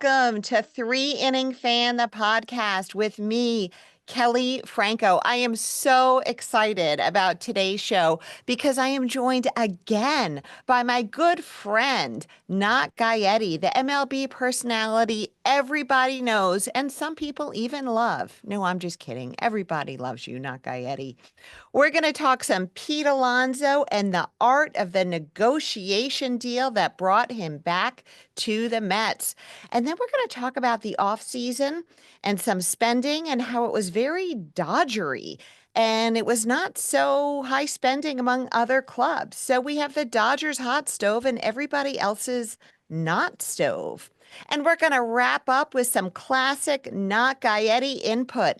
Welcome to Three Inning Fan, the podcast with me, Kelley Franco. I am so excited about today's show because I am joined again by my good friend, NotGaetti, the MLB personality everybody knows and some people even love. No, I'm just kidding. Everybody loves you, NotGaetti. We're going to talk some Pete Alonso and the art of the negotiation deal that brought him back to the Mets. And then we're going to talk about the offseason and some spending and how it was very Dodgery. And it was not so high spending among other clubs. So we have the Dodgers hot stove and everybody else's not stove. And we're going to wrap up with some classic Not Gaetti input.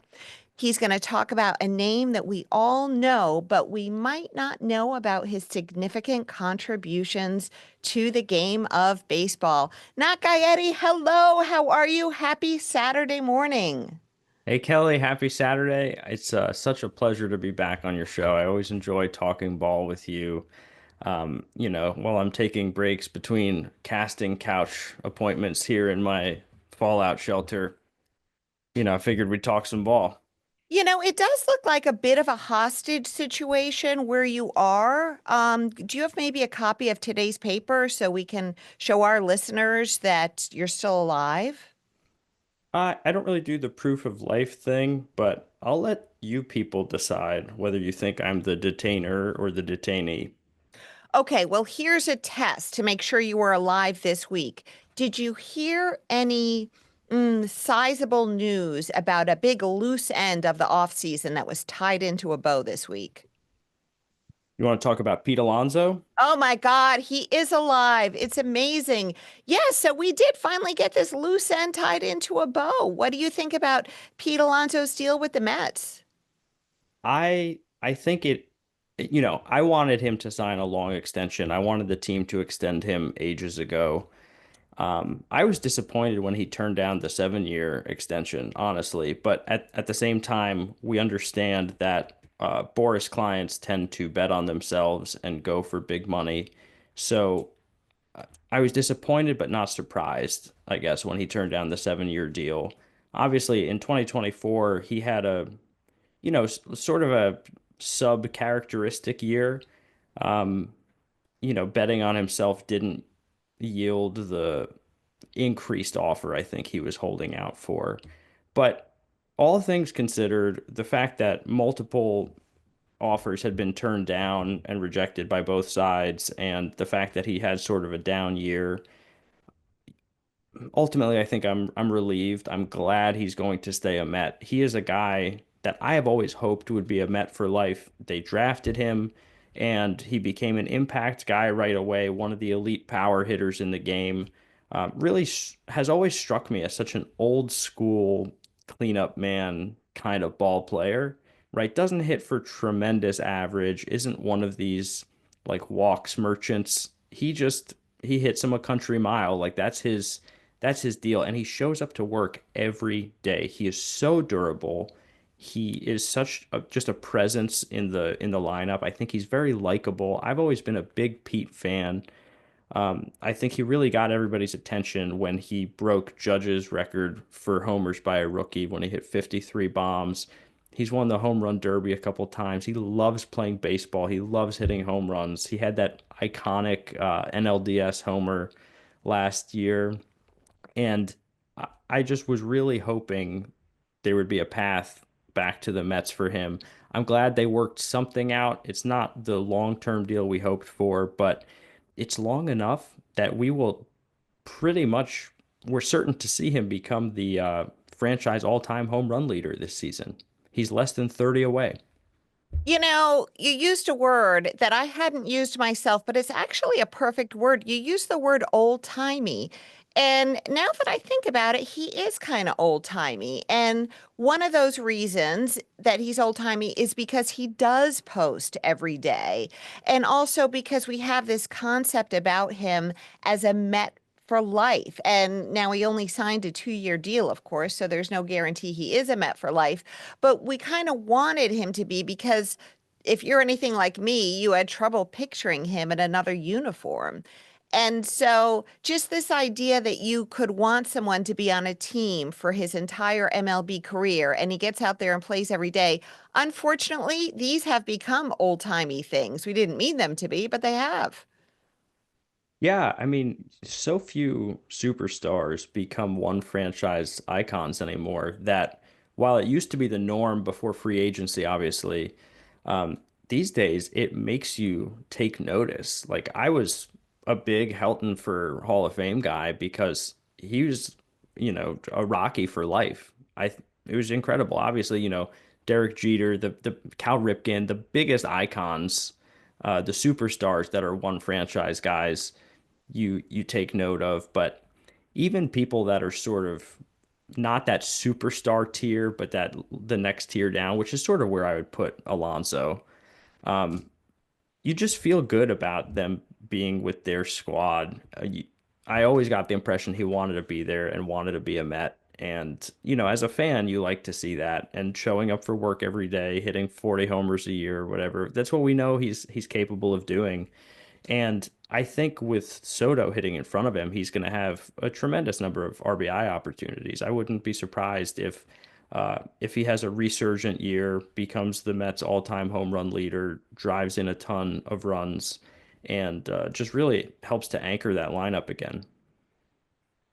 He's going to talk about a name that we all know, but we might not know about his significant contributions to the game of baseball. Not Gaetti, hello. How are you? Happy Saturday morning. Hey Kelly, happy Saturday. It's such a pleasure to be back on your show. I always enjoy talking ball with you. While I'm taking breaks between casting couch appointments here in my fallout shelter, I figured we'd talk some ball. It does look like a bit of a hostage situation where you are. Do you have maybe a copy of today's paper so we can show our listeners that you're still alive? I don't really do the proof of life thing, but I'll let you people decide whether you think I'm the detainer or the detainee. Okay, well, here's a test to make sure you were alive this week. Did you hear any sizable news about a big loose end of the offseason that was tied into a bow this week? You want to talk about Pete Alonso? Oh my God, he is alive. It's amazing. Yes, so we did finally get this loose end tied into a bow. What do you think about Pete Alonso's deal with the Mets? I think I wanted him to sign a long extension. I wanted the team to extend him ages ago. I was disappointed when he turned down the 7 year extension, honestly. But at the same time, we understand that Boris clients tend to bet on themselves and go for big money. So I was disappointed, but not surprised, I guess, when he turned down the 7 year deal. Obviously, in 2024, he had sort of a sub characteristic year. Um, Betting on himself didn't yield the increased offer I think he was holding out for. But all things considered, the fact that multiple offers had been turned down and rejected by both sides, and the fact that he had sort of a down year, ultimately I think I'm relieved. I'm glad he's going to stay a Met. He is a guy that I have always hoped would be a Met for life. They drafted him and he became an impact guy right away, one of the elite power hitters in the game. Really has always struck me as such an old school cleanup man kind of ball player, right? Doesn't hit for tremendous average, isn't one of these like walks merchants. He hits him a country mile. Like that's his deal. And he shows up to work every day. He is so durable. He is just a presence in the lineup. I think he's very likable. I've always been a big Pete fan. I think he really got everybody's attention when he broke Judge's record for homers by a rookie when he hit 53 bombs. He's won the home run derby a couple times. He loves playing baseball. He loves hitting home runs. He had that iconic NLDS homer last year. And I just was really hoping there would be a path back to the Mets for him. I'm glad they worked something out. It's not the long-term deal we hoped for, but it's long enough that we will pretty much, we're certain to see him become the franchise all-time home run leader this season. He's less than 30 away. You used a word that I hadn't used myself, but it's actually a perfect word. You used the word old timey. And now that I think about it, he is kind of old timey. And one of those reasons that he's old timey is because he does post every day. And also because we have this concept about him as a Met for life. And now he only signed a 2 year deal, of course, so there's no guarantee he is a Met for life. But we kind of wanted him to be because if you're anything like me, you had trouble picturing him in another uniform. And so, just this idea that you could want someone to be on a team for his entire MLB career and he gets out there and plays every day. Unfortunately, these have become old-timey things. We didn't mean them to be, but they have. Yeah, I mean, so few superstars become one franchise icons anymore that while it used to be the norm before free agency, obviously, these days it makes you take notice. Like I was a big Helton for Hall of Fame guy because he was, a Rocky for life. It was incredible. Obviously, Derek Jeter, the Cal Ripken, the biggest icons, the superstars that are one franchise guys you take note of, but even people that are sort of not that superstar tier, but that the next tier down, which is sort of where I would put Alonso. You just feel good about them being with their squad. I always got the impression he wanted to be there and wanted to be a Met. And, as a fan, you like to see that and showing up for work every day, hitting 40 homers a year or whatever. That's what we know he's capable of doing. And I think with Soto hitting in front of him, he's going to have a tremendous number of RBI opportunities. I wouldn't be surprised if he has a resurgent year, becomes the Mets' all-time home run leader, drives in a ton of runs, and just really helps to anchor that lineup again.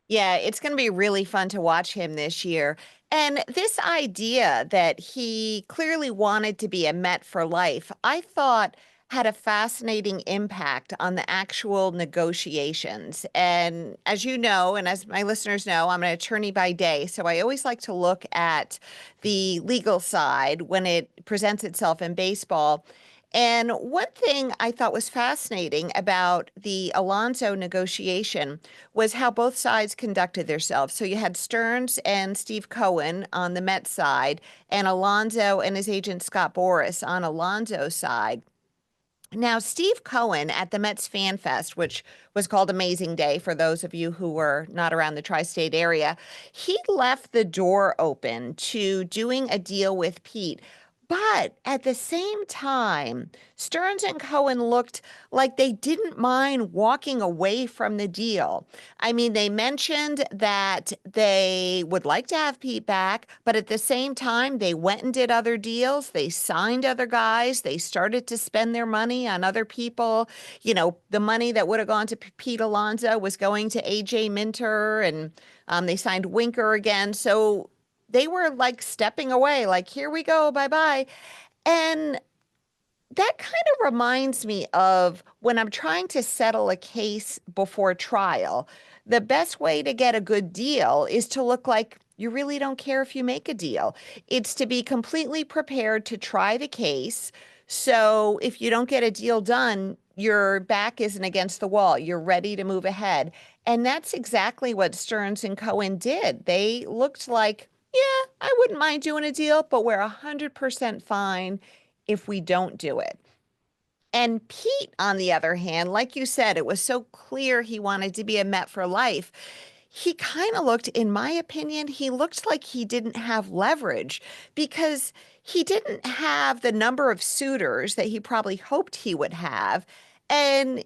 Yeah, it's going to be really fun to watch him this year. And this idea that he clearly wanted to be a Met for life, I thought had a fascinating impact on the actual negotiations. And as you know, and as my listeners know, I'm an attorney by day. So I always like to look at the legal side when it presents itself in baseball. And one thing I thought was fascinating about the Alonso negotiation was how both sides conducted themselves. So you had Stearns and Steve Cohen on the Mets side, and Alonso and his agent Scott Boras on Alonso's side. Now, Steve Cohen at the Mets Fan Fest, which was called Amazing Day for those of you who were not around the tri state area, he left the door open to doing a deal with Pete. But at the same time, Stearns and Cohen looked like they didn't mind walking away from the deal. I mean, they mentioned that they would like to have Pete back, but at the same time, they went and did other deals. They signed other guys. They started to spend their money on other people. The money that would have gone to Pete Alonso was going to AJ Minter, and they signed Winker again. So they were like stepping away, like, here we go, bye bye. And that kind of reminds me of when I'm trying to settle a case before trial. The best way to get a good deal is to look like you really don't care if you make a deal. It's to be completely prepared to try the case. So if you don't get a deal done, your back isn't against the wall. You're ready to move ahead. And that's exactly what Stearns and Cohen did. They looked like, yeah, I wouldn't mind doing a deal, but we're 100% fine if we don't do it. And Pete, on the other hand, like you said, it was so clear he wanted to be a Met for life. He kind of looked, in my opinion, he looked like he didn't have leverage because he didn't have the number of suitors that he probably hoped he would have. And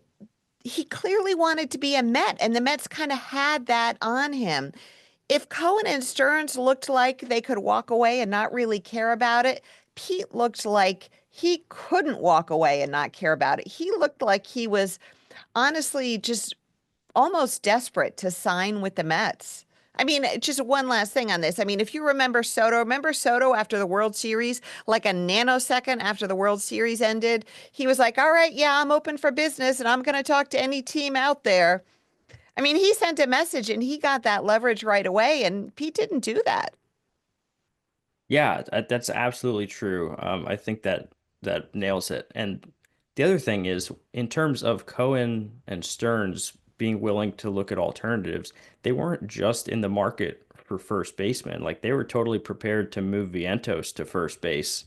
he clearly wanted to be a Met, and the Mets kind of had that on him. If Cohen and Stearns looked like they could walk away and not really care about it, Pete looked like he couldn't walk away and not care about it. He looked like he was honestly just almost desperate to sign with the Mets. I mean, just one last thing on this. I mean, if you remember Soto after the World Series, like a nanosecond after the World Series ended, he was like, all right, yeah, I'm open for business and I'm going to talk to any team out there. I mean, he sent a message and he got that leverage right away, and Pete didn't do that. Yeah, that's absolutely true. I think that nails it. And the other thing is, in terms of Cohen and Stearns being willing to look at alternatives, they weren't just in the market for first baseman. Like they were totally prepared to move Vientos to first base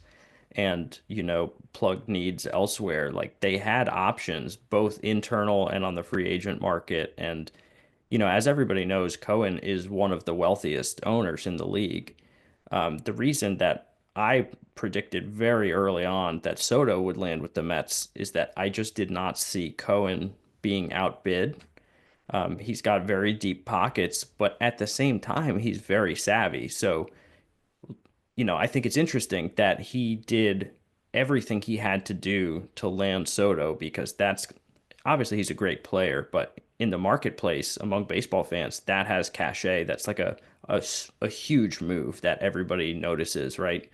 and, plug needs elsewhere. Like they had options both internal and on the free agent market. And, as everybody knows, Cohen is one of the wealthiest owners in the league. The reason that I predicted very early on that Soto would land with the Mets is that I just did not see Cohen being outbid. He's got very deep pockets, but at the same time, he's very savvy. So, I think it's interesting that he did everything he had to do to land Soto because that's obviously he's a great player, but in the marketplace among baseball fans, that has cachet. That's like a huge move that everybody notices, right?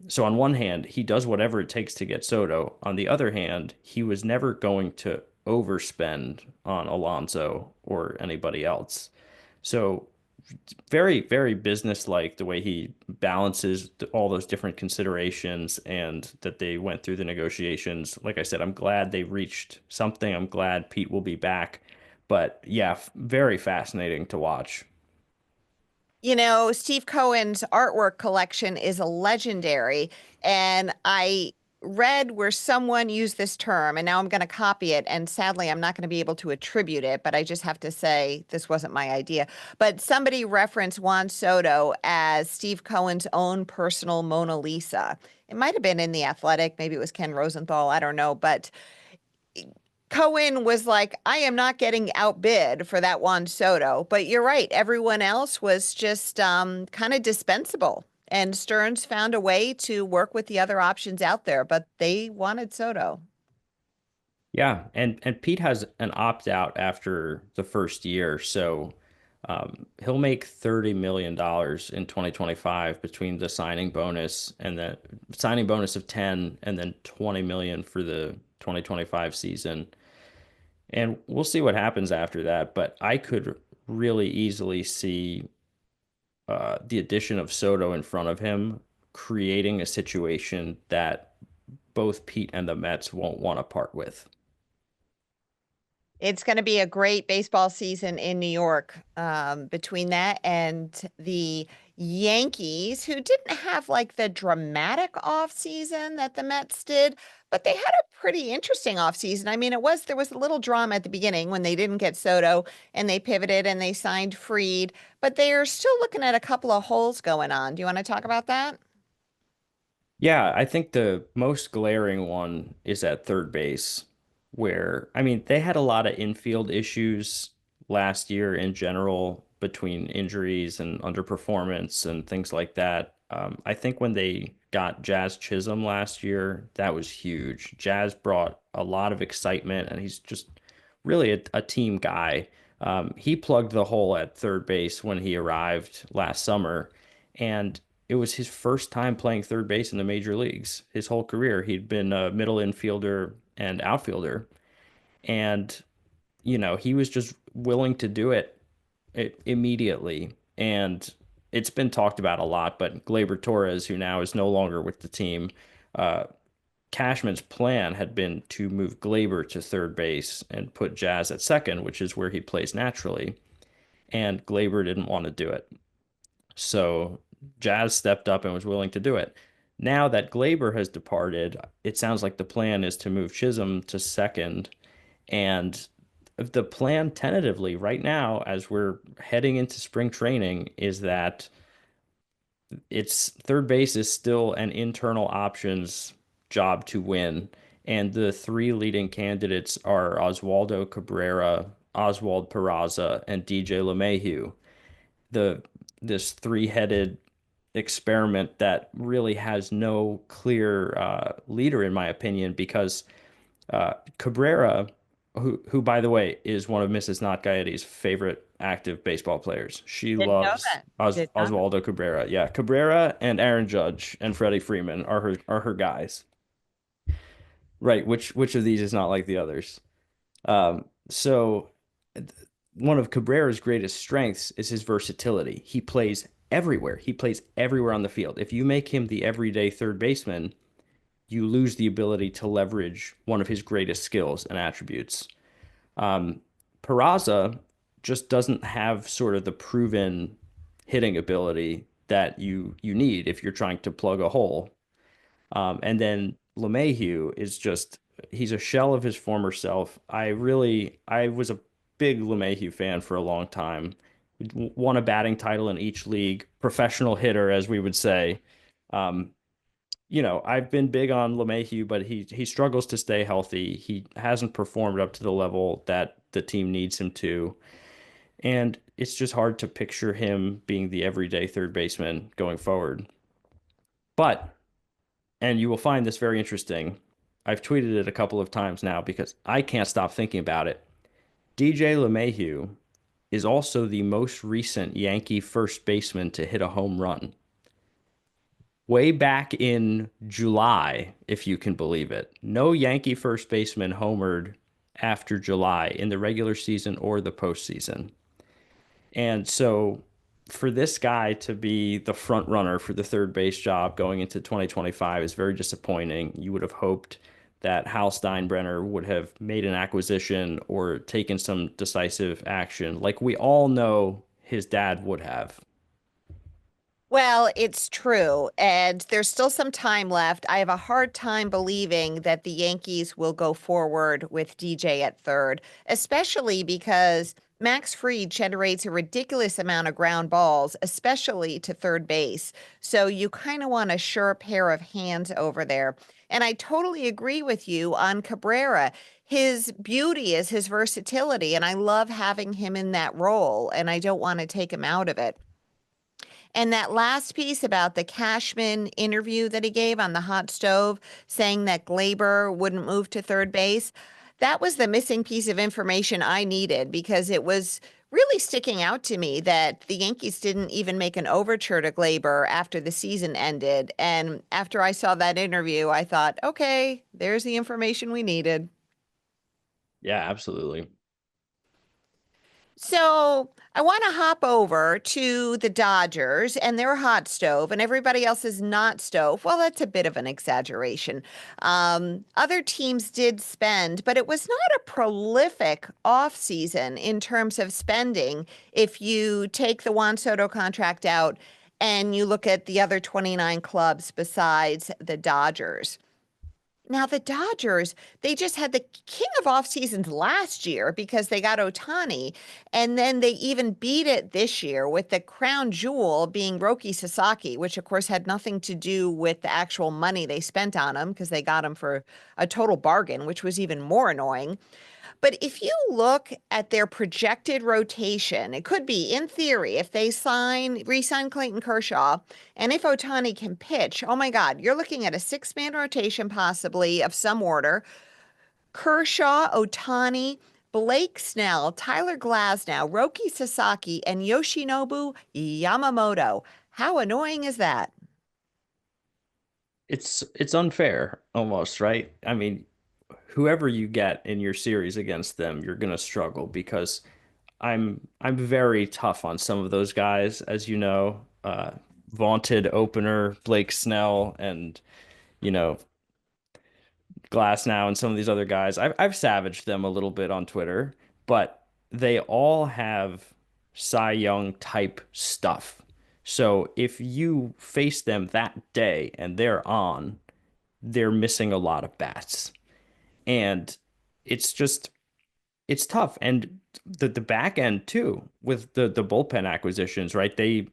So on one hand, he does whatever it takes to get Soto. On the other hand, he was never going to overspend on Alonso or anybody else. So very, very business-like the way he balances all those different considerations and that they went through the negotiations. Like I said, I'm glad they reached something. I'm glad Pete will be back. But yeah, very fascinating to watch. Steve Cohen's artwork collection is a legendary, and I read where someone used this term, and now I'm going to copy it, and sadly, I'm not going to be able to attribute it, but I just have to say this wasn't my idea. But somebody referenced Juan Soto as Steve Cohen's own personal Mona Lisa. It might have been in The Athletic, maybe it was Ken Rosenthal, I don't know, but Cohen was like, I am not getting outbid for that Juan Soto. But you're right. Everyone else was just kind of dispensable. And Stearns found a way to work with the other options out there, but they wanted Soto. Yeah, and Pete has an opt out after the first year, so he'll make $30 million in 2025 between the signing bonus and the signing bonus of 10 and then 20 million for the 2025 season. And we'll see what happens after that, but I could really easily see the addition of Soto in front of him creating a situation that both Pete and the Mets won't want to part with. It's going to be a great baseball season in New York, between that and the Yankees, who didn't have like the dramatic offseason that the Mets did, but they had a pretty interesting offseason. I mean, there was a little drama at the beginning when they didn't get Soto and they pivoted and they signed Fried, but they are still looking at a couple of holes going on. Do you want to talk about that? Yeah, I think the most glaring one is at third base, where, I mean, they had a lot of infield issues last year in general between injuries and underperformance and things like that. I think when they got Jazz Chisholm last year, that was huge. Jazz brought a lot of excitement, and he's just really a team guy. He plugged the hole at third base when he arrived last summer, and it was his first time playing third base in the major leagues. His whole career, he'd been a middle infielder and outfielder. And, he was just willing to do it immediately. And it's been talked about a lot, but Gleyber Torres, who now is no longer with the team, uh, Cashman's plan had been to move Gleyber to third base and put Jazz at second, which is where he plays naturally. And Gleyber didn't want to do it. So Jazz stepped up and was willing to do it. Now that Gleyber has departed, it sounds like the plan is to move Chisholm to second. And the plan tentatively right now, as we're heading into spring training, is that it's third base is still an internal options job to win. And the three leading candidates are Oswaldo Cabrera, Oswald Peraza, and DJ LeMahieu. The this three-headed experiment that really has no clear leader, in my opinion, because Cabrera, who by the way is one of Mrs. NotGaetti's favorite active baseball players. She Didn't know loves that. Did not. Oswaldo Cabrera. Yeah, Cabrera and Aaron Judge and Freddie Freeman are her guys. Right, which of these is not like the others? So one of Cabrera's greatest strengths is his versatility. He plays everywhere. He plays everywhere on the field. If you make him the everyday third baseman, you lose the ability to leverage one of his greatest skills and attributes. Um, Peraza just doesn't have sort of the proven hitting ability that you need if you're trying to plug a hole. And then LeMahieu is just he's a shell of his former self. I was a big LeMahieu fan for a long time. Won a batting title in each league, professional hitter, as we would say. Um, I've been big on LeMahieu, but he struggles to stay healthy. He hasn't performed up to the level that the team needs him to. And it's just hard to picture him being the everyday third baseman going forward. But, and you will find this very interesting, I've tweeted it a couple of times now because I can't stop thinking about it. DJ LeMahieu is also the most recent Yankee first baseman to hit a home run. Way back in July, if you can believe it, no Yankee first baseman homered after July in the regular season or the postseason. And so for this guy to be the front runner for the third base job going into 2025 is very disappointing. You would have hoped that Hal Steinbrenner would have made an acquisition or taken some decisive action, like we all know his dad would have. Well, it's true. And there's still some time left. I have a hard time believing that the Yankees will go forward with DJ at third, especially because Max Fried generates a ridiculous amount of ground balls, especially to third base. So you kind of want a sure pair of hands over there. And I totally agree with you on Cabrera. His beauty is his versatility, and I love having him in that role, and I don't want to take him out of it. And that last piece about the Cashman interview that he gave on the hot stove, saying that Gleyber wouldn't move to third base, that was the missing piece of information I needed because it was really sticking out to me that the Yankees didn't even make an overture to Gleyber after the season ended. And after I saw that interview, I thought, okay, there's the information we needed. Yeah, absolutely. So I want to hop over to the Dodgers and their hot stove, and everybody else is not stove. Well, that's a bit of an exaggeration. Other teams did spend, but it was not a prolific offseason in terms of spending. If you take the Juan Soto contract out and you look at the other 29 clubs besides the Dodgers. Now, the Dodgers, they just had the king of off seasons last year because they got Ohtani. And then they even beat it this year with the crown jewel being Roki Sasaki, which of course had nothing to do with the actual money they spent on him because they got him for a total bargain, which was even more annoying. But if you look at their projected rotation, it could be, in theory, if they re-sign Clayton Kershaw, and if Ohtani can pitch, oh my God, you're looking at a six-man rotation possibly of some order. Kershaw, Ohtani, Blake Snell, Tyler Glasnow, Roki Sasaki, and Yoshinobu Yamamoto. How annoying is that? It's unfair almost, right? I mean, whoever you get in your series against them, you're gonna struggle because I'm very tough on some of those guys, as you know. Vaunted opener Blake Snell and you know Glass now and some of these other guys. I've savaged them a little bit on Twitter, but they all have Cy Young type stuff. So if you face them that day and they're on, they're missing a lot of bats. And it's just it's tough. And the back end too with the bullpen acquisitions, right? They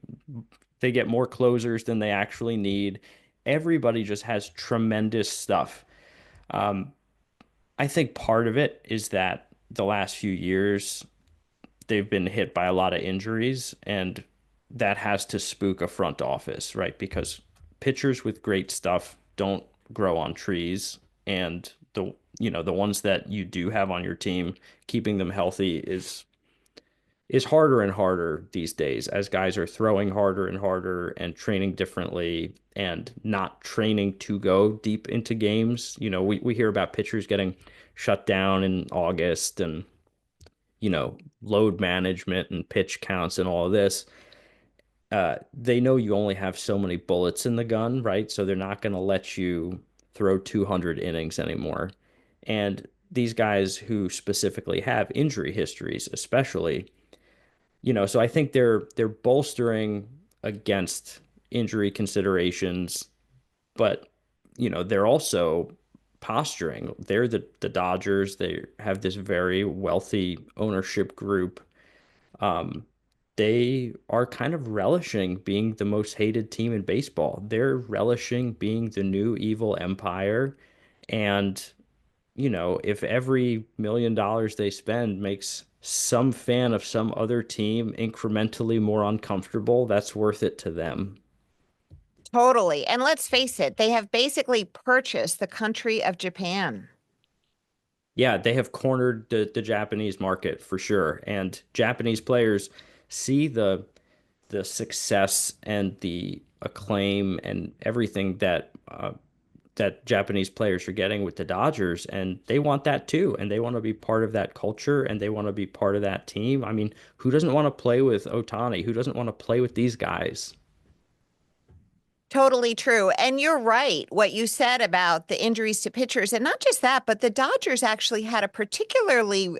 get more closers than they actually need. Everybody just has tremendous stuff. Um, I think part of it is that the last few years they've been hit by a lot of injuries, and that has to spook a front office, right? Because pitchers with great stuff don't grow on trees, and the ones that you do have on your team, keeping them healthy is harder and harder these days as guys are throwing harder and harder and training differently and not training to go deep into games. We hear about pitchers getting shut down in August and, load management and pitch counts and all of this. They know you only have so many bullets in the gun, right? So they're not going to let you throw 200 innings anymore. And these guys who specifically have injury histories, especially, so I think they're bolstering against injury considerations, but they're also posturing. They're the Dodgers. They have this very wealthy ownership group. Um, they are kind of relishing being the most hated team in baseball. They're relishing being the new evil empire, and if every $1 million they spend makes some fan of some other team incrementally more uncomfortable, that's worth it to them. Totally. And let's face it, they have basically purchased the country of Japan. Yeah, they have cornered the Japanese market for sure. And Japanese players see the success and the acclaim and everything that Japanese players are getting with the Dodgers, and they want that too. And they want to be part of that culture and they want to be part of that team. I mean, who doesn't want to play with Otani? Who doesn't want to play with these guys? Totally true. And you're right, what you said about the injuries to pitchers. And not just that, but the Dodgers actually had a particularly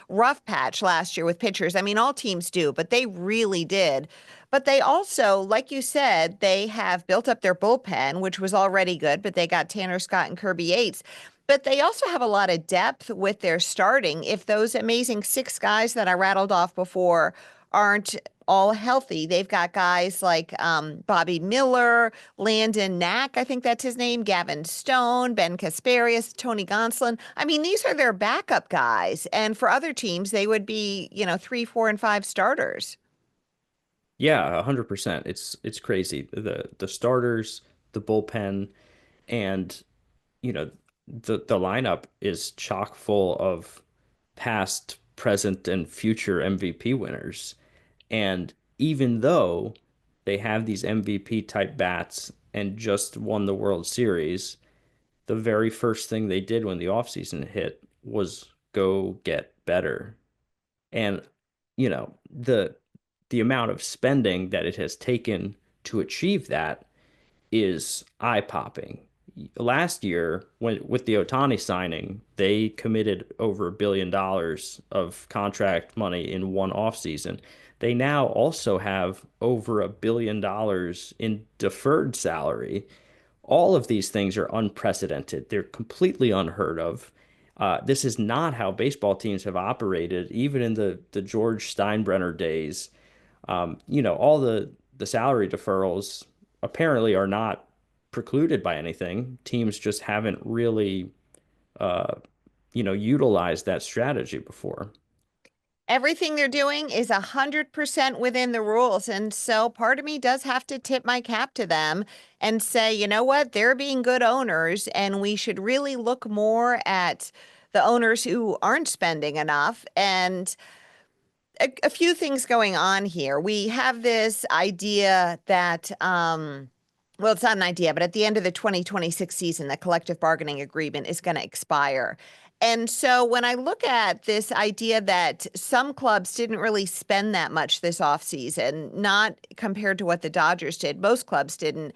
rough patch last year with pitchers. I mean, all teams do, but they really did. But they also, like you said, they have built up their bullpen, which was already good, but they got Tanner Scott and Kirby Yates. But they also have a lot of depth with their starting. If those amazing six guys that I rattled off before aren't all healthy, they've got guys like Bobby Miller, Landon Knack, I think that's his name, Gavin Stone, Ben Kasparius, Tony Gonsolin. I mean, these are their backup guys. And for other teams, they would be, 3, 4, and 5 starters. Yeah, 100%. It's crazy. The starters, the bullpen, and you know, the lineup is chock full of past, present, and future MVP winners. And even though they have these MVP type bats and just won the World Series, the very first thing they did when the offseason hit was go get better. And the amount of spending that it has taken to achieve that is eye-popping. Last year, when with the Otani signing, they committed over $1 billion of contract money in one offseason. They now also have over $1 billion in deferred salary. All of these things are unprecedented. They're completely unheard of. This is not how baseball teams have operated, even in the George Steinbrenner days. All the salary deferrals apparently are not precluded by anything. Teams just haven't really, utilized that strategy before. Everything they're doing is 100% within the rules. And so part of me does have to tip my cap to them and say, you know what? They're being good owners, and we should really look more at the owners who aren't spending enough. And a few things going on here. We have this idea that, well, it's not an idea, but at the end of the 2026 season, the collective bargaining agreement is going to expire. And so when I look at this idea that some clubs didn't really spend that much this offseason, not compared to what the Dodgers did, most clubs didn't.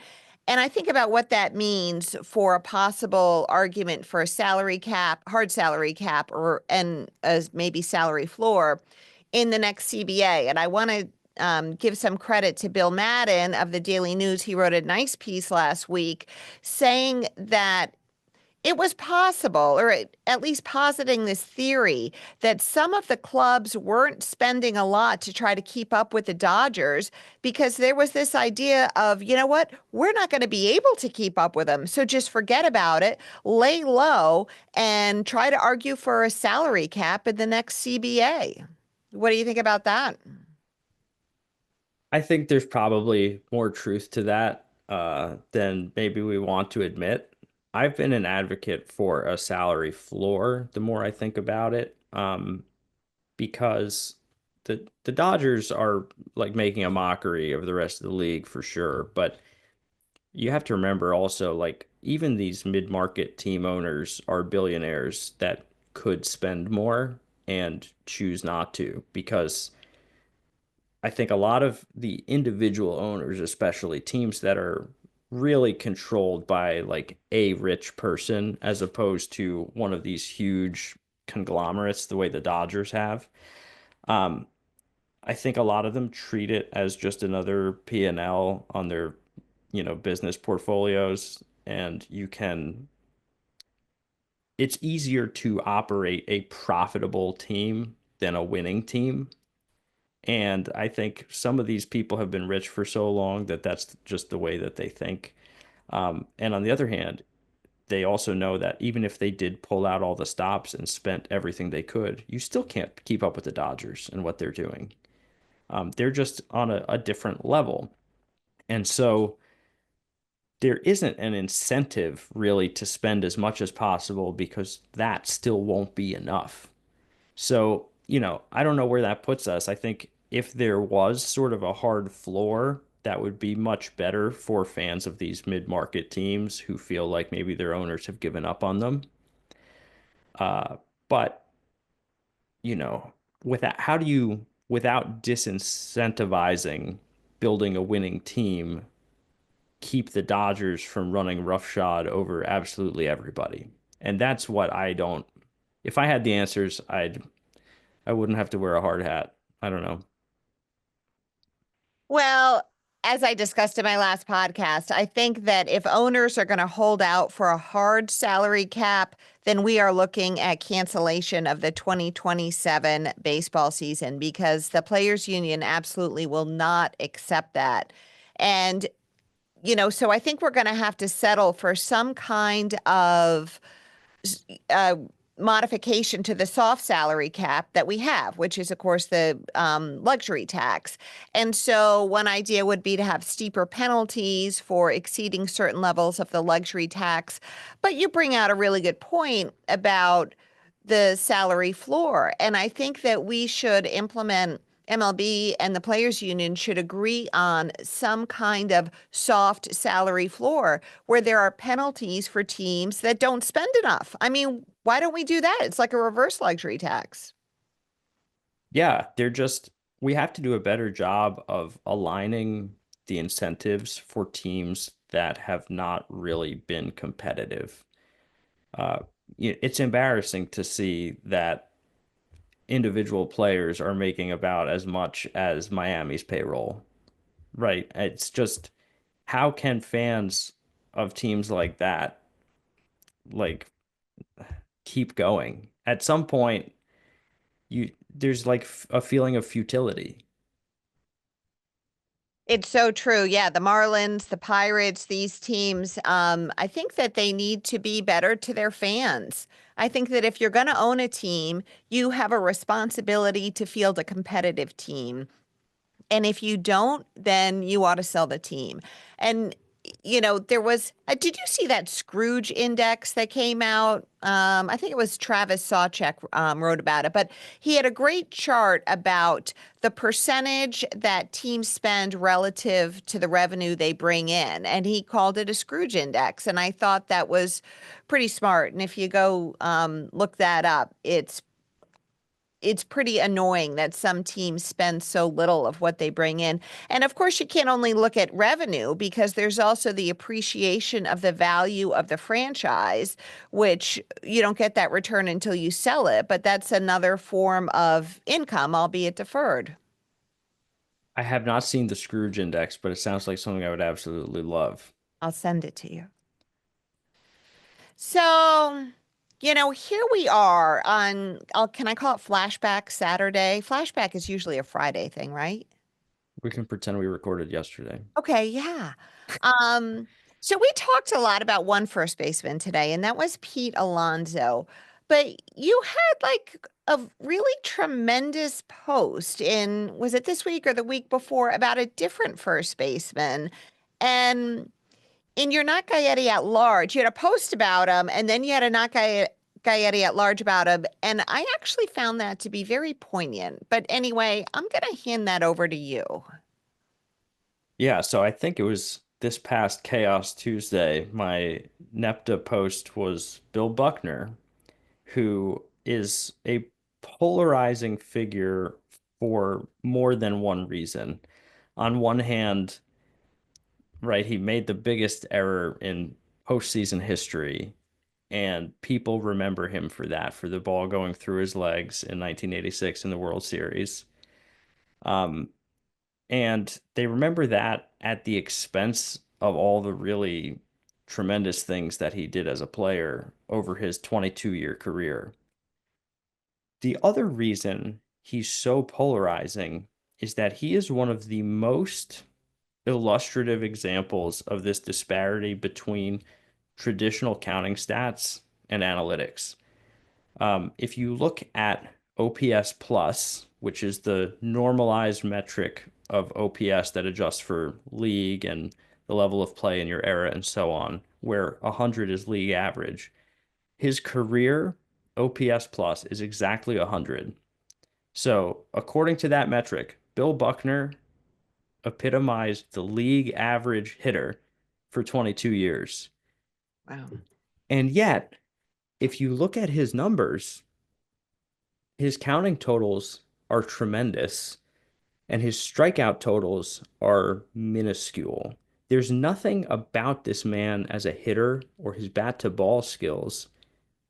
And I think about what that means for a possible argument for a salary cap, hard salary cap, or and as maybe salary floor in the next CBA. And I want to give some credit to Bill Madden of the Daily News. He wrote a nice piece last week saying that it was possible, or at least positing this theory, that some of the clubs weren't spending a lot to try to keep up with the Dodgers because there was this idea of, you know what, we're not going to be able to keep up with them. So just forget about it, lay low, and try to argue for a salary cap in the next CBA. What do you think about that? I think there's probably more truth to that than maybe we want to admit. I've been an advocate for a salary floor the more I think about it, because the Dodgers are like making a mockery of the rest of the league for sure. But you have to remember also, like, even these mid-market team owners are billionaires that could spend more and choose not to because I think a lot of the individual owners, especially teams that are really controlled by like a rich person as opposed to one of these huge conglomerates the way the Dodgers have. Um, I think a lot of them treat it as just another P&L on their, business portfolios, and it's easier to operate a profitable team than a winning team. And I think some of these people have been rich for so long that that's just the way that they think. And on the other hand, they also know that even if they did pull out all the stops and spent everything they could, you still can't keep up with the Dodgers and what they're doing. They're just on a different level. And so there isn't an incentive really to spend as much as possible because that still won't be enough. So, I don't know where that puts us. I think if there was sort of a hard floor, that would be much better for fans of these mid-market teams who feel like maybe their owners have given up on them. But, you know, without disincentivizing building a winning team, keep the Dodgers from running roughshod over absolutely everybody? And that's what I don't, if I had the answers, I wouldn't have to wear a hard hat. I don't know. Well, as I discussed in my last podcast, I think that if owners are going to hold out for a hard salary cap, then we are looking at cancellation of the 2027 baseball season because the players union absolutely will not accept that. And, so I think we're going to have to settle for some kind of uh, modification to the soft salary cap that we have, which is, of course, the luxury tax. And so, one idea would be to have steeper penalties for exceeding certain levels of the luxury tax. But you bring out a really good point about the salary floor. And I think that we should implement MLB and the players union should agree on some kind of soft salary floor where there are penalties for teams that don't spend enough. I mean, why don't we do that? It's like a reverse luxury tax. Yeah, we have to do a better job of aligning the incentives for teams that have not really been competitive. Uh, it's embarrassing to see that individual players are making about as much as Miami's payroll, right? It's just, how can fans of teams like that like keep going? At some point, there's like a feeling of futility. It's so true. Yeah, the Marlins, the Pirates, these teams, I think that they need to be better to their fans. I think that if you're going to own a team, you have a responsibility to field a competitive team. And if you don't, then you ought to sell the team. And, there was, did you see that Scrooge index that came out? I think it was Travis Sawchek wrote about it, but he had a great chart about the percentage that teams spend relative to the revenue they bring in. And he called it a Scrooge index. And I thought that was pretty smart. And if you go look that up, it's pretty annoying that some teams spend so little of what they bring in. And of course, you can't only look at revenue because there's also the appreciation of the value of the franchise, which you don't get that return until you sell it. But that's another form of income, albeit deferred. I have not seen the Scrooge Index, but it sounds like something I would absolutely love. I'll send it to you. So, here we are on, can I call it Flashback Saturday? Flashback is usually a Friday thing, right? We can pretend we recorded yesterday. Okay, yeah. Um, so we talked a lot about one first baseman today, and that was Pete Alonso. But you had like a really tremendous post was it this week or the week before about a different first baseman? And in your Not Gaetti at Large, you had a post about him, and then you had a Not Gaetti at Large about him. And I actually found that to be very poignant. But anyway, I'm going to hand that over to you. Yeah, so I think it was this past Chaos Tuesday. My NEPTA post was Bill Buckner, who is a polarizing figure for more than one reason. On one hand, right, he made the biggest error in postseason history, and people remember him for that, for the ball going through his legs in 1986 in the World Series. Um, and they remember that at the expense of all the really tremendous things that he did as a player over his 22-year career. The other reason he's so polarizing is that he is one of the most illustrative examples of this disparity between traditional counting stats and analytics. If you look at OPS plus, which is the normalized metric of OPS that adjusts for league and the level of play in your era and so on, where 100 is league average, his career OPS plus is exactly 100. So, according to that metric, Bill Buckner epitomized the league average hitter for 22 years. Wow. And yet, if you look at his numbers, his counting totals are tremendous and his strikeout totals are minuscule. There's nothing about this man as a hitter or his bat to ball skills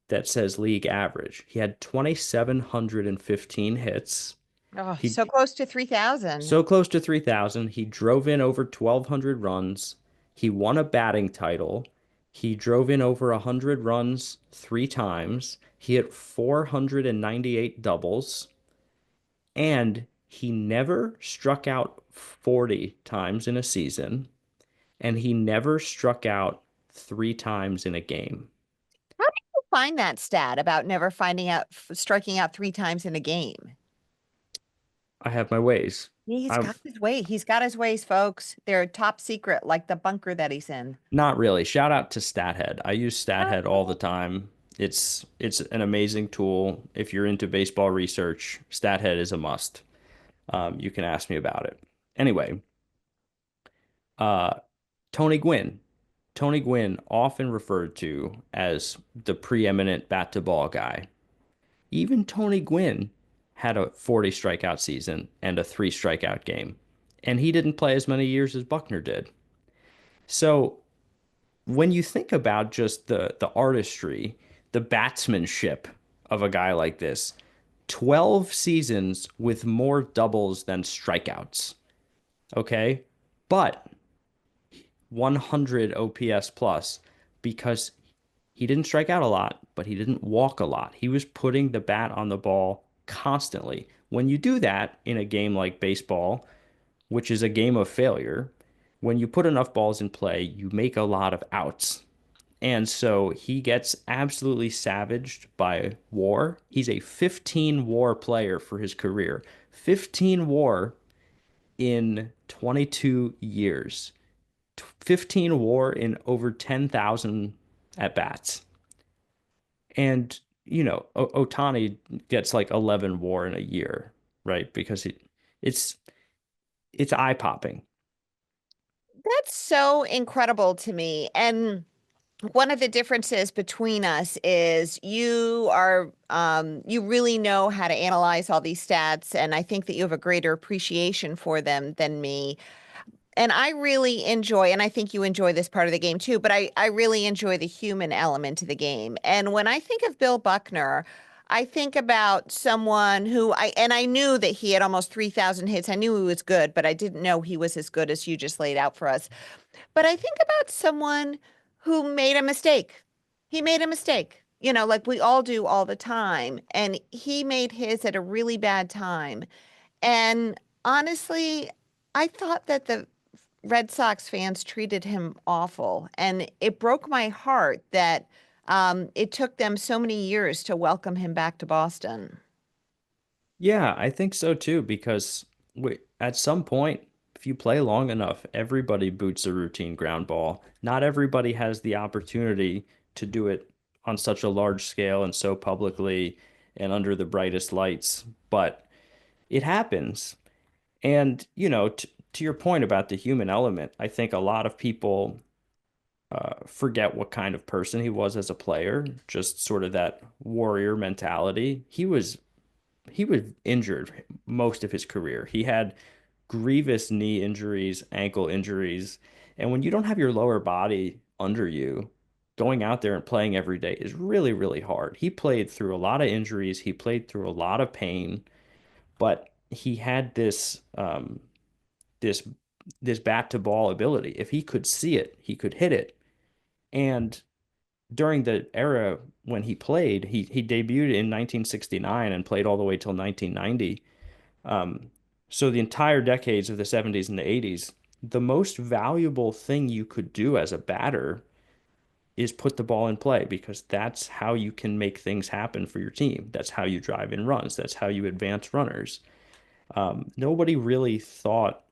that says league average. He had 2,715 hits. Oh, He so close to 3,000. so close to 3,000. He drove in over 1,200 runs. He won a batting title. He drove in over 100 runs 3 times. He hit 498 doubles. And he never struck out 40 times in a season. And he never struck out 3 times in a game. How did you find that stat about never finding out, striking out 3 times in a game? I have my ways. Yeah, he's got I've his way. He's got his ways, folks. They're top secret, like the bunker that he's in. Not really. Shout out to StatHead. I use StatHead all the Oh. time. It's an amazing tool. If you're into baseball research, StatHead is a must. You can ask me about it. Anyway, uh, Tony Gwynn. Tony Gwynn, often referred to as the preeminent bat to ball guy. Even Tony Gwynn had a 40 strikeout season and a 3 strikeout game, and he didn't play as many years as Buckner did. So when you think about just the artistry, the batsmanship of a guy like this, 12 seasons with more doubles than strikeouts. Okay? But 100 OPS plus because he didn't strike out a lot, but he didn't walk a lot. He was putting the bat on the ball constantly. When you do that in a game like baseball, which is a game of failure, when you put enough balls in play, you make a lot of outs. And so he gets absolutely savaged by WAR. He's a 15 WAR player for his career. 15 WAR in 22 years. 15 WAR in over 10,000 at bats. And, Otani gets like 11 WAR in a year, right? Because it's it's eye-popping. That's so incredible to me. And one of the differences between us is you really know how to analyze all these stats, and I think that you have a greater appreciation for them than me. And I really enjoy, and I think you enjoy this part of the game too, but I really enjoy the human element to the game. And when I think of Bill Buckner, I think about someone and I knew that he had almost 3,000 hits. I knew he was good, but I didn't know he was as good as you just laid out for us. But I think about someone who made a mistake. He made a mistake, like we all do all the time. And he made his at a really bad time. And honestly, I thought that the Red Sox fans treated him awful. And it broke my heart that it took them so many years to welcome him back to Boston. Yeah, I think so too, because at some point, if you play long enough, everybody boots a routine ground ball. Not everybody has the opportunity to do it on such a large scale and so publicly and under the brightest lights, but it happens. And, to your point about the human element, I think a lot of people forget what kind of person he was as a player, just sort of that warrior mentality. He was injured most of his career. He had grievous knee injuries, ankle injuries, and when you don't have your lower body under you, going out there and playing every day is really, really hard. He played through a lot of injuries, he played through a lot of pain, but he had this this bat to ball ability. If he could see it, he could hit it. And during the era when he played, he debuted in 1969 and played all the way till 1990. So the entire decades of the 70s and the 80s, the most valuable thing you could do as a batter is put the ball in play because that's how you can make things happen for your team. That's how you drive in runs. That's how you advance runners. Nobody really thought,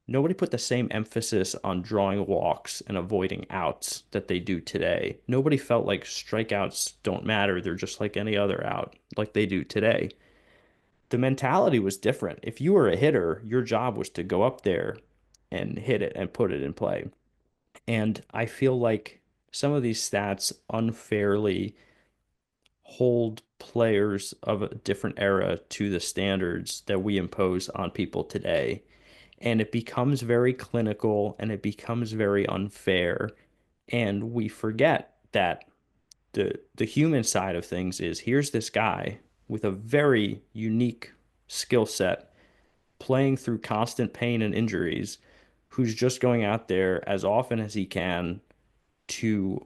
nobody put the same emphasis on drawing walks and avoiding outs that they do today. Nobody felt like strikeouts don't matter. They're just like any other out, like they do today. The mentality was different. If you were a hitter, your job was to go up there and hit it and put it in play. And I feel like some of these stats unfairly hold players of a different era to the standards that we impose on people today. And it becomes very clinical and it becomes very unfair. And we forget that the human side of things is here's this guy with a very unique skill set playing through constant pain and injuries who's just going out there as often as he can to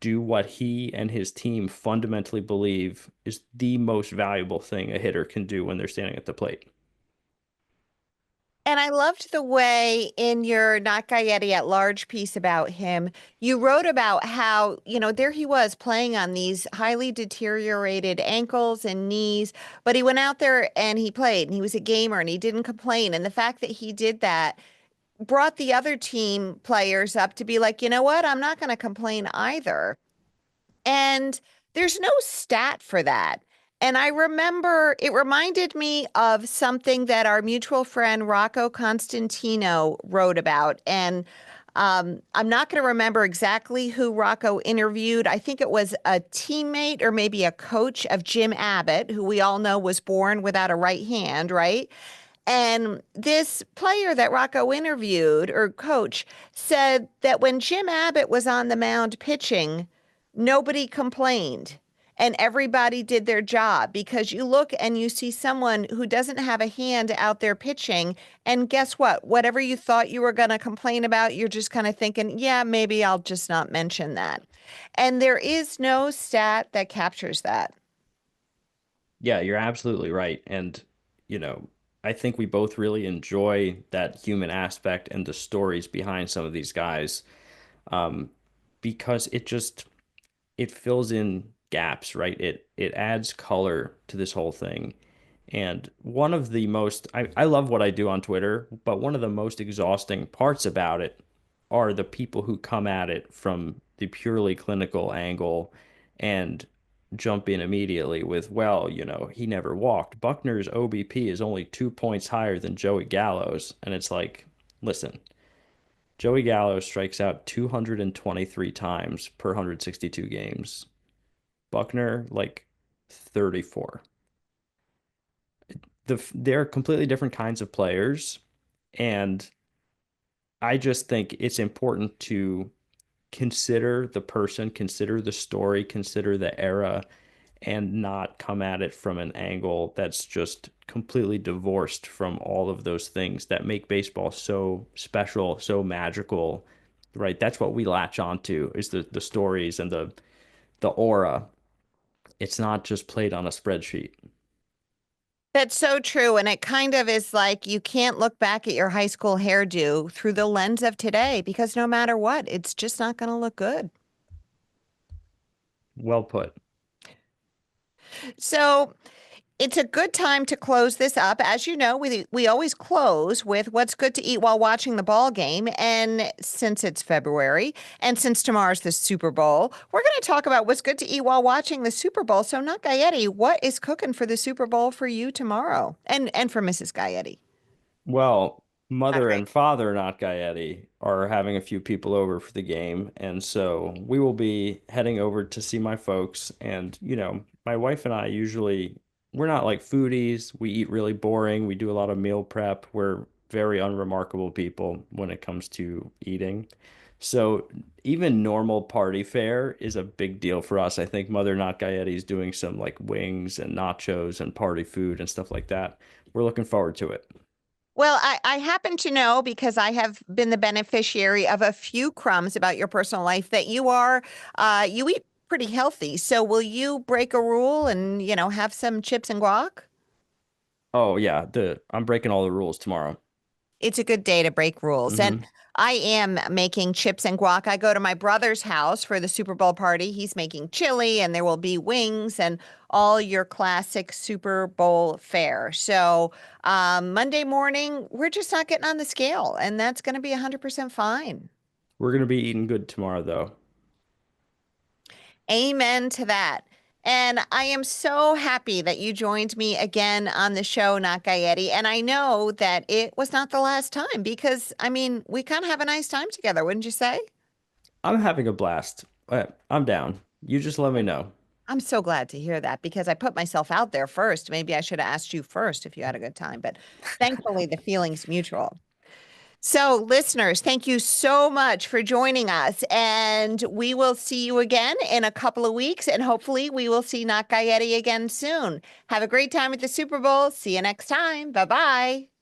do what he and his team fundamentally believe is the most valuable thing a hitter can do when they're standing at the plate. And I loved the way in your NotGaetti at Large piece about him, you wrote about how, there he was playing on these highly deteriorated ankles and knees, but he went out there and he played and he was a gamer and he didn't complain. And the fact that he did that brought the other team players up to be like, you know what? I'm not going to complain either. And there's no stat for that. And I remember it reminded me of something that our mutual friend Rocco Constantino wrote about. And I'm not going to remember exactly who Rocco interviewed. I think it was a teammate or maybe a coach of Jim Abbott, who we all know was born without a right hand, right? And this player that Rocco interviewed or coach said that when Jim Abbott was on the mound pitching, nobody complained and everybody did their job because you look and you see someone who doesn't have a hand out there pitching. And guess what? Whatever you thought you were going to complain about, you're just kind of thinking, yeah, maybe I'll just not mention that. And there is no stat that captures that. Yeah, you're absolutely right. And, you know, I think we both really enjoy that human aspect and the stories behind some of these guys, um, because it fills in gaps, right? It adds color to this whole thing. And one of the most I love what I do on Twitter, but one of the most exhausting parts about it are the people who come at it from the purely clinical angle and jump in immediately with, well, he never walked. Buckner's OBP is only 2 points higher than Joey Gallo's. And it's like, listen, Joey Gallo strikes out 223 times per 162 games. Buckner, like 34. They're completely different kinds of players. And I just think it's important to consider the person, consider the story, consider the era, and not come at it from an angle that's just completely divorced from all of those things that make baseball so special, so magical, right? That's what we latch onto is the stories and the aura. It's not just played on a spreadsheet. That's so true. And it kind of is like you can't look back at your high school hairdo through the lens of today because no matter what, it's just not going to look good. Well put. So it's a good time to close this up. As you know, we always close with what's good to eat while watching the ball game. And since it's February and since tomorrow's the Super Bowl, we're going to talk about what's good to eat while watching the Super Bowl. So, not Gaetti, what is cooking for the Super Bowl for you tomorrow and for Mrs. Gaetti? Well, Not mother great. and father, not Gaetti, are having a few people over for the game. And so we will be heading over to see my folks. And, my wife and I usually, we're not like foodies. We eat really boring. We do a lot of meal prep. We're very unremarkable people when it comes to eating. So even normal party fare is a big deal for us. I think Mother Not Gaetti is doing some like wings and nachos and party food and stuff like that. We're looking forward to it. Well, I happen to know because I have been the beneficiary of a few crumbs about your personal life that you eat pretty healthy. So will you break a rule and, have some chips and guac? Oh yeah, the I'm breaking all the rules tomorrow. It's a good day to break rules. And Hmm. I am making chips and guac. I go to my brother's house for the Super Bowl party. He's making chili, and there will be wings and all your classic Super Bowl fare. So Monday morning, we're just not getting on the scale, and that's going to be 100% fine. We're gonna be eating good tomorrow, though. Amen to that. And I am so happy that you joined me again on the show, NotGaetti. And I know that it was not the last time because, I mean, we kind of have a nice time together, wouldn't you say? I'm having a blast. I'm down. You just let me know. I'm so glad to hear that because I put myself out there first. Maybe I should have asked you first if you had a good time, but thankfully the feeling's mutual. So, listeners, thank you so much for joining us. And we will see you again in a couple of weeks. And hopefully, we will see NotGaetti again soon. Have a great time at the Super Bowl. See you next time. Bye bye.